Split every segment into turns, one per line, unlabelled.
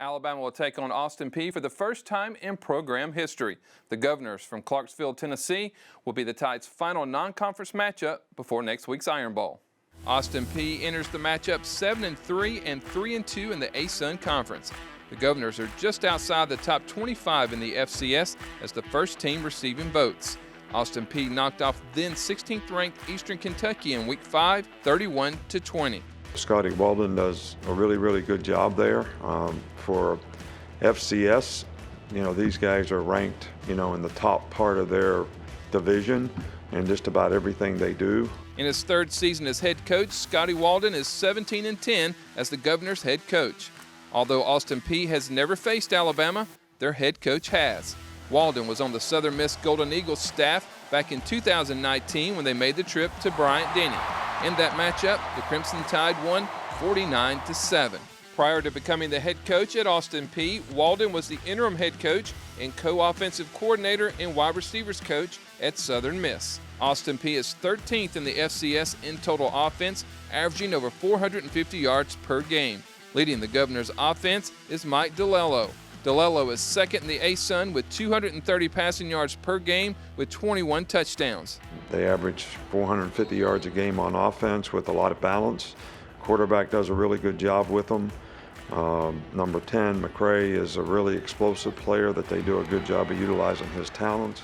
Alabama will take on Austin Peay for the first time in program history. The Governors from Clarksville, Tennessee will be the Tide's final non-conference matchup before next week's Iron Bowl. Austin Peay enters the matchup 7-3 and 3-2 in the ASUN Conference. The Governors are just outside the top 25 in the FCS as the first team receiving votes. Austin Peay knocked off then 16th ranked Eastern Kentucky in Week 5, 31-20.
Scotty Walden does a really good job there. For FCS, these guys are ranked, in the top part of their division in just about everything they do.
In his third season as head coach, Scotty Walden is 17-10 as the Governors' head coach. Although Austin Peay has never faced Alabama, their head coach has. Walden was on the Southern Miss Golden Eagles staff back in 2019 when they made the trip to Bryant-Denny. In that matchup, the Crimson Tide won 49-7. Prior to becoming the head coach at Austin Peay, Walden was the interim head coach and co-offensive coordinator and wide receivers coach at Southern Miss. Austin Peay is 13th in the FCS in total offense, averaging over 450 yards per game. Leading the Governors' offense is Mike DeLello. DeLello is second in the ASUN with 230 passing yards per game with 21 touchdowns.
They average 450 yards a game on offense with a lot of balance. Quarterback does a really good job with them. Number 10, McCray, is a really explosive player that they do a good job of utilizing his talents.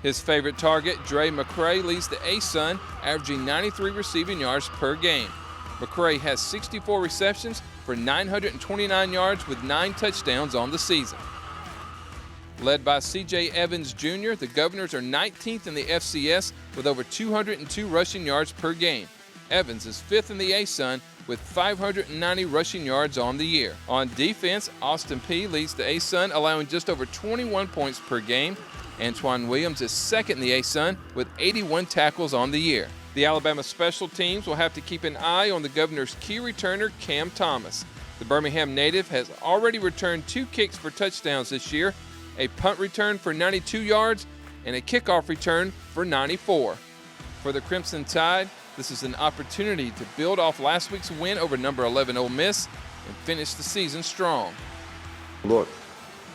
His favorite target, Dre McCray, leads the ASUN, averaging 93 receiving yards per game. McCray has 64 receptions for 929 yards with 9 touchdowns on the season. Led by C.J. Evans Jr., the Governors are 19th in the FCS with over 202 rushing yards per game. Evans is 5th in the ASUN with 590 rushing yards on the year. On defense, Austin Peay leads the ASUN, allowing just over 21 points per game. Antoine Williams is 2nd in the ASUN with 81 tackles on the year. The Alabama special teams will have to keep an eye on the Governors' key returner, Cam Thomas. The Birmingham native has already returned 2 kicks for touchdowns this year, a punt return for 92 yards, and a kickoff return for 94. For the Crimson Tide, this is an opportunity to build off last week's win over number 11 Ole Miss and finish the season strong.
Look,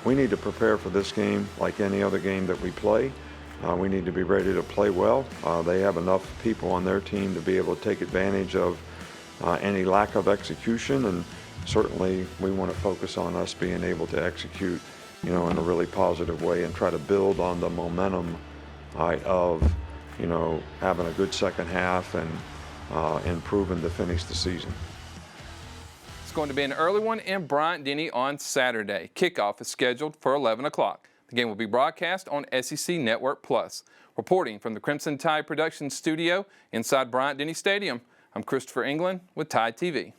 we need to prepare for this game like any other game that we play. We need to be ready to play well. They have enough people on their team to be able to take advantage of any lack of execution, and certainly we want to focus on us being able to execute, in a really positive way and try to build on the momentum of, having a good second half and improving to finish the season.
It's going to be an early one in Bryant-Denny on Saturday. Kickoff is scheduled for 11 o'clock. The game will be broadcast on SEC Network Plus. Reporting from the Crimson Tide Production Studio inside Bryant-Denny Stadium, I'm Christopher England with Tide TV.